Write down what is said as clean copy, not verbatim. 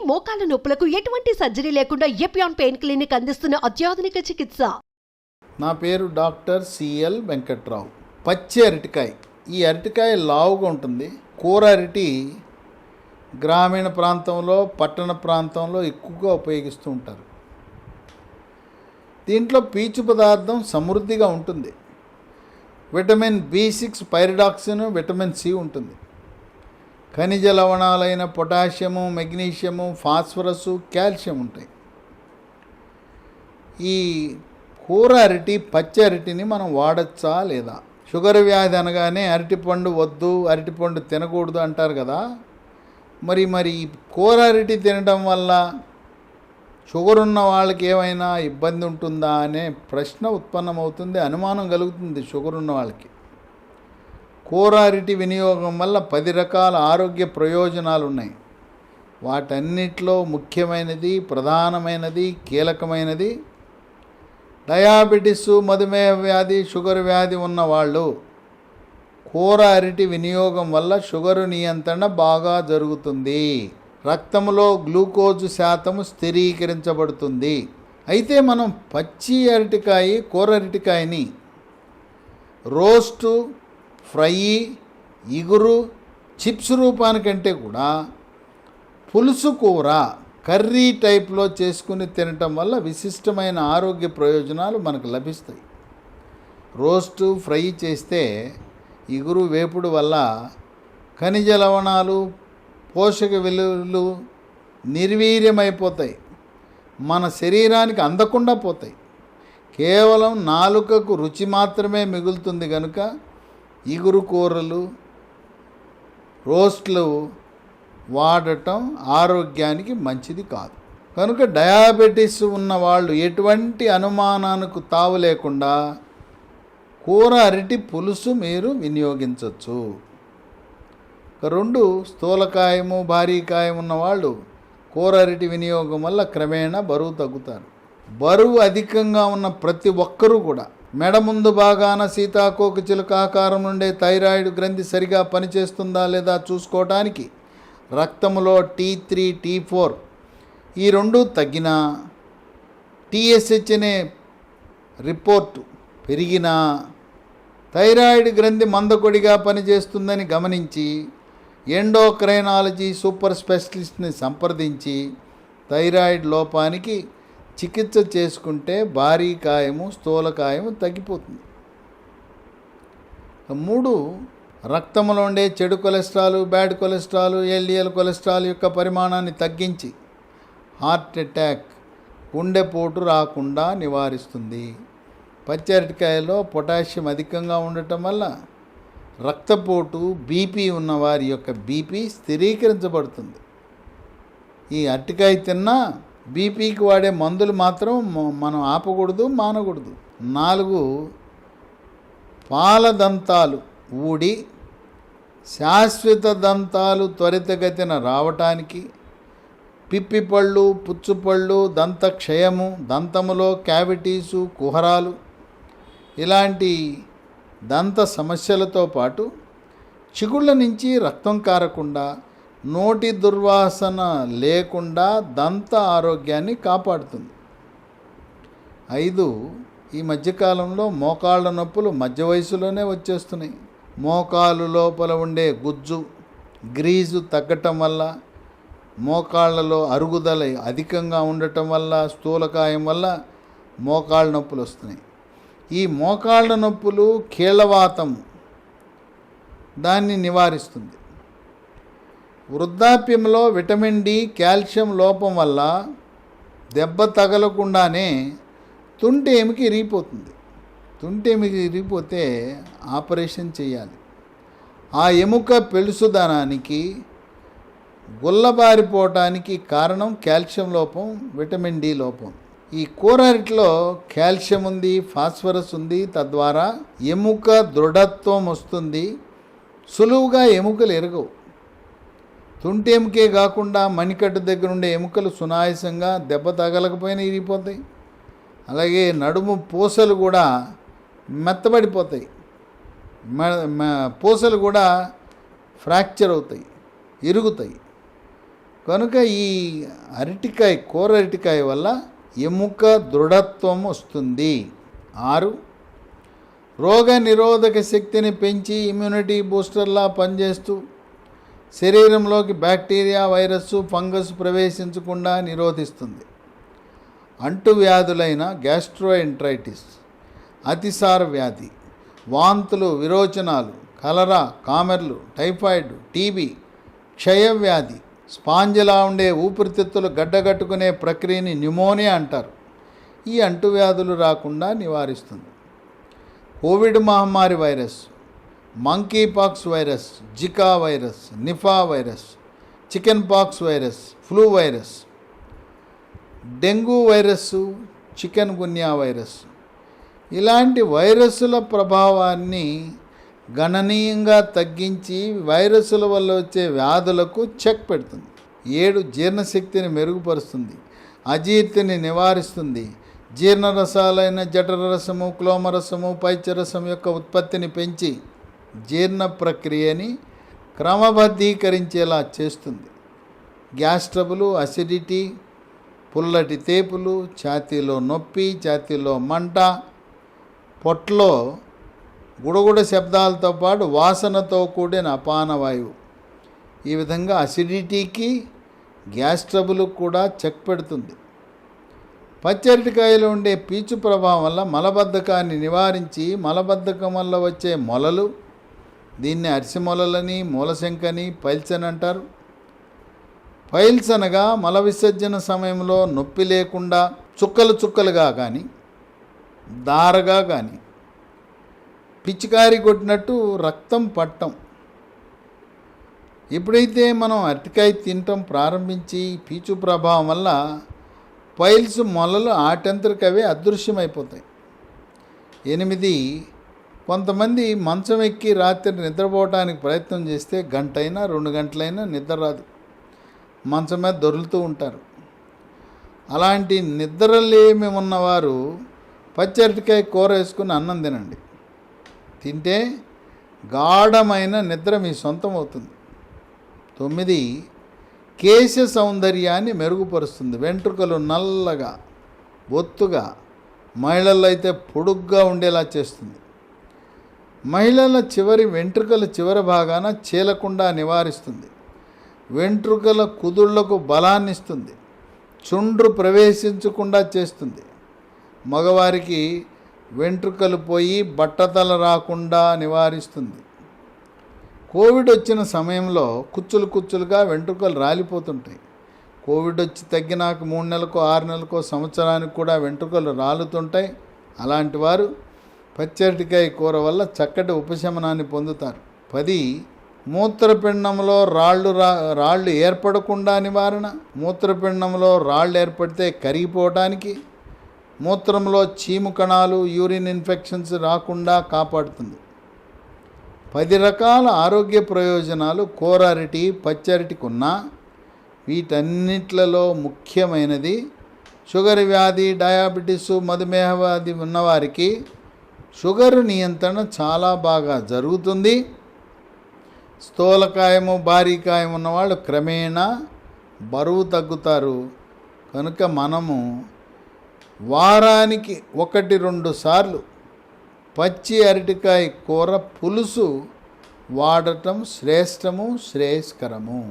మోకాల నొప్పులకు ఎటువంటి సర్జరీ లేకుండా ఎపియాన్ పెయిన్ క్లినిక్ అందిస్తున్న అత్యాధునిక చికిత్స. నా పేరు డాక్టర్ సిఎల్ వెంకట్రావు. పచ్చి అరటికాయ, ఈ అరటికాయ లావుగా ఉంటుంది. కూర అరటి గ్రామీణ ప్రాంతంలో, పట్టణ ప్రాంతంలో ఎక్కువగా ఉపయోగిస్తూ ఉంటారు. దీంట్లో పీచు పదార్థం సమృద్ధిగా ఉంటుంది. Vitamin B6 pyridoxine, vitamin C ఉంటుంది. ఖనిజ లవణాలైన పొటాషియము, మెగ్నీషియము, ఫాస్ఫరస్, కాల్షియం ఉంటాయి. ఈ కూర అరటి, పచ్చి అరటిని మనం వాడచ్చా లేదా? షుగర్ వ్యాధి అనగానే అరటిపండు వద్దు, అరటిపండు తినకూడదు అంటారు కదా. మరి కూర అరటి తినడం వల్ల షుగర్ ఉన్న వాళ్ళకి ఏమైనా ఇబ్బంది ఉంటుందా అనే ప్రశ్న ఉత్పన్నమవుతుంది, అనుమానం కలుగుతుంది షుగర్ ఉన్న వాళ్ళకి. కూర అరటి వినియోగం వల్ల 10 రకాల ఆరోగ్య ప్రయోజనాలు ఉన్నాయి. వాటన్నిటిలో ముఖ్యమైనది, ప్రధానమైనది, కీలకమైనది డయాబెటిస్, మధుమేహ వ్యాధి, షుగర్ వ్యాధి ఉన్నవాళ్ళు కూర అరటి వినియోగం వల్ల షుగరు నియంత్రణ బాగా జరుగుతుంది. రక్తంలో గ్లూకోజ్ శాతము స్థిరీకరించబడుతుంది. అయితే మనం పచ్చి అరటికాయ, కూర అరటికాయని రోస్టు, ఫ్రై, ఇగురు, చిప్స్ రూపానికంటే కూడా పులుసు కూర, కర్రీ టైప్లో చేసుకుని తినటం వల్ల విశిష్టమైన ఆరోగ్య ప్రయోజనాలు మనకు లభిస్తాయి. రోస్టు, ఫ్రై చేస్తే ఇగురు వేపుడు వల్ల ఖనిజ లవణాలు, పోషక విలువలు నిర్వీర్యమైపోతాయి, మన శరీరానికి అందకుండా పోతాయి. కేవలం నాలుకకు రుచి మాత్రమే మిగులుతుంది కనుక ఇగురు కూరలు, రోస్ట్లు వాడటం ఆరోగ్యానికి మంచిది కాదు. కనుక డయాబెటీస్ ఉన్నవాళ్ళు ఎటువంటి అనుమానానికి తావు లేకుండా కూర అరటి పులుసు మీరు వినియోగించవచ్చు. 2 స్థూలకాయము, భారీకాయం ఉన్నవాళ్ళు కూర అరటి వినియోగం వల్ల క్రమేణా బరువు తగ్గుతారు. బరువు అధికంగా ఉన్న ప్రతి ఒక్కరూ కూడా మెడ ముందు భాగాన సీతాకోక చిలుక ఆకారం నుండే థైరాయిడ్ గ్రంథి సరిగా పనిచేస్తుందా లేదా చూసుకోవడానికి రక్తంలో T3, T4 ఈ 2 తగ్గినా, TSH అనే రిపోర్టు పెరిగినా థైరాయిడ్ గ్రంథి మందకొడిగా పనిచేస్తుందని గమనించి ఎండోక్రైనాలజీ సూపర్ స్పెషలిస్ట్ని సంప్రదించి థైరాయిడ్ లోపానికి చికిత్స చేసుకుంటే భారీ కాయము, స్థూలకాయము తగ్గిపోతుంది. 3 రక్తంలో ఉండే చెడు cholesterol, bad cholesterol, LDL cholesterol యొక్క పరిమాణాన్ని తగ్గించి హార్ట్ అటాక్, గుండెపోటు రాకుండా నివారిస్తుంది. పచ్చి అరటికాయలో పొటాషియం అధికంగా ఉండటం వల్ల రక్తపోటు, బీపీ ఉన్నవారి యొక్క బీపీ స్థిరీకరించబడుతుంది. ఈ అరటికాయ తిన్నా బీపీకి వాడే మందులు మాత్రం మనం ఆపకూడదు, మానకూడదు. 4 పాల దంతాలు ఊడి శాశ్వత దంతాలు త్వరితగతిన రావటానికి, పిప్పిపళ్ళు, పుచ్చుపళ్ళు, దంత క్షయము, దంతములో క్యావిటీసు, కుహరాలు ఇలాంటి దంత సమస్యలతో పాటు చిగుళ్ళ నుంచి రక్తం కారకుండా, నోటి దుర్వాసన లేకుండా దంత ఆరోగ్యాన్ని కాపాడుతుంది. 5 ఈ మధ్యకాలంలో మోకాళ్ళ నొప్పులు మధ్య వయసులోనే వచ్చేస్తున్నాయి. మోకాలు లోపల ఉండే గుజ్జు, గ్రీజు తగ్గటం వల్ల, మోకాళ్ళలో అరుగుదల అధికంగా ఉండటం వల్ల, స్థూలకాయం వల్ల మోకాళ్ళ నొప్పులు వస్తున్నాయి. ఈ మోకాళ్ళ నొప్పులు కీళ్ళవాతం దాన్ని నివారిస్తుంది. వృద్ధాప్యంలో విటమిన్ డి, కాల్షియం లోపం వల్ల దెబ్బ తగలకుండానే తుంటి ఎముక ఇరిగిపోతుంది. తుంటి ఎముక ఇరిగిపోతే ఆపరేషన్ చేయాలి. ఆ ఎముక పెళుసుదనానికి, గుల్లబారిపోవటానికి కారణం కాల్షియం లోపం, విటమిన్ డి లోపం. ఈ కూర అరటిలో కాల్షియం ఉంది, ఫాస్ఫరస్ ఉంది. తద్వారా ఎముక దృఢత్వం వస్తుంది, సులువుగా ఎముకలు ఎరగవు. తుంటి ఎముకే కాకుండా మణికట్టు దగ్గర ఉండే ఎముకలు సునాయాసంగా దెబ్బ తగలకపోయినా ఇరిగిపోతాయి. అలాగే నడుము పూసలు కూడా మెత్తబడిపోతాయి, పూసలు కూడా ఫ్రాక్చర్ అవుతాయి, ఇరుగుతాయి. కనుక ఈ అరటికాయ, కూర అరటికాయ వల్ల ఎముక దృఢత్వం వస్తుంది. 6, రోగ నిరోధక శక్తిని పెంచి ఇమ్యూనిటీ బూస్టర్లా పనిచేస్తూ శరీరంలోకి బ్యాక్టీరియా, వైరస్, ఫంగస్ ప్రవేశించకుండా నిరోధిస్తుంది. అంటువ్యాధులైన గ్యాస్ట్రోఎంట్రైటిస్, అతిసార వ్యాధి, వాంతులు, విరోచనాలు, కలరా, కామెర్లు, టైఫాయిడ్, టీబీ, క్షయవ్యాధి, స్పాంజిలా ఉండే ఊపిరితిత్తులు గడ్డగట్టుకునే ప్రక్రియని న్యూమోనియా అంటారు. ఈ అంటువ్యాధులు రాకుండా నివారిస్తుంది. కోవిడ్ మహమ్మారి virus, monkeypox virus, Zika virus, Nipah virus, chickenpox virus, flu virus, dengue virus, chikungunya virus, ఇలాంటి వైరస్సుల ప్రభావాన్ని గణనీయంగా తగ్గించి వైరస్సుల వల్ల వచ్చే వ్యాధులకు చెక్ పెడుతుంది. 7, జీర్ణశక్తిని మెరుగుపరుస్తుంది, అజీర్తిని నివారిస్తుంది. జీర్ణరసాలైన జఠరరసము, క్లోమరసము, పైత్యరసం యొక్క ఉత్పత్తిని పెంచి జీర్ణ ప్రక్రియని క్రమబద్ధీకరించేలా చేస్తుంది. గ్యాస్ ట్రబుల్, అసిడిటీ, పుల్లటి తేపులు, ఛాతీలో నొప్పి, ఛాతీలో మంట, పొట్టలో గుడగుడ శబ్దాలతో పాటు వాసనతో కూడిన అపానవాయువు, ఈ విధంగా అసిడిటీకి, గ్యాస్ ట్రబుల్ కూడా చెక్ పెడుతుంది. పచ్చరటికాయలో ఉండే పీచు ప్రభావం వల్ల మలబద్ధకాన్ని నివారించి మలబద్ధకం వల్ల వచ్చే మొలలు, దీన్ని అరిసెమొలలని, మూలశంకని, పైల్స్ అని అంటారు. పైల్స్ అనగా మల విసర్జన సమయంలో నొప్పి లేకుండా చుక్కలు చుక్కలుగా కానీ దారగా కానీ పిచికారి కొట్టినట్టు రక్తం పట్టం. ఎప్పుడైతే మనం అరటికాయ తినటం ప్రారంభించి పీచు ప్రభావం వల్ల పైల్స్ మొలలు ఆటంతరికవే అదృశ్యమైపోతాయి. 8, కొంతమంది మంచం ఎక్కి రాత్రి నిద్రపోవడానికి ప్రయత్నం చేస్తే గంటైనా 2 గంటలైనా నిద్ర రాదు, మంచం మీద దొర్లుతూ ఉంటారు. అలాంటి నిద్రలేమి ఉన్నవారు పచ్చరటికాయ కూర వేసుకుని అన్నం తినండి. తింటే గాఢమైన నిద్ర మీ సొంతం అవుతుంది. 9, కేశ సౌందర్యాన్ని మెరుగుపరుస్తుంది. వెంట్రుకలు నల్లగా, బొత్తుగా, మహిళల్లో అయితే పొడుగ్గా ఉండేలా చేస్తుంది. మహిళల వెంట్రుకల చివరి భాగాన చీలకుండా నివారిస్తుంది. వెంట్రుకల కుదుళ్లకు బలాన్ని ఇస్తుంది. చుండ్రు ప్రవేశించకుండా చేస్తుంది. మగవారికి వెంట్రుకలు పోయి బట్టతల రాకుండా నివారిస్తుంది. కోవిడ్ వచ్చిన సమయంలో కుచ్చులుగా వెంట్రుకలు రాలిపోతుంటాయి. కోవిడ్ వచ్చి తగ్గినాక 3 నెలలకో 6 నెలలకో సంవత్సరానికి కూడా వెంట్రుకలు రాలుతుంటాయి. అలాంటి వారు పచ్చరటికాయ కూర వల్ల చక్కటి ఉపశమనాన్ని పొందుతారు. 10, మూత్రపిండంలో రాళ్ళు ఏర్పడకుండా నివారణ. మూత్రపిండంలో రాళ్ళు ఏర్పడితే కరిగిపోవడానికి, మూత్రంలో చీము కణాలు, యూరిన్ ఇన్ఫెక్షన్స్ రాకుండా కాపాడుతుంది. 10 రకాల ఆరోగ్య ప్రయోజనాలు కూర అరటి, పచ్చరటికి ఉన్నా వీటన్నిట్లలో ముఖ్యమైనది షుగర్ వ్యాధి, డయాబెటీసు, మధుమేహ వ్యాధి ఉన్నవారికి షుగర్ నియంత్రణ చాలా బాగా జరుగుతుంది. స్థూలకాయము, భారీకాయం ఉన్నవాళ్ళు క్రమేణా బరువు తగ్గుతారు. కనుక మనము వారానికి 1-2 సార్లు పచ్చి అరటికాయ కూర పులుసు వాడటం శ్రేష్టము, శ్రేయస్కరము.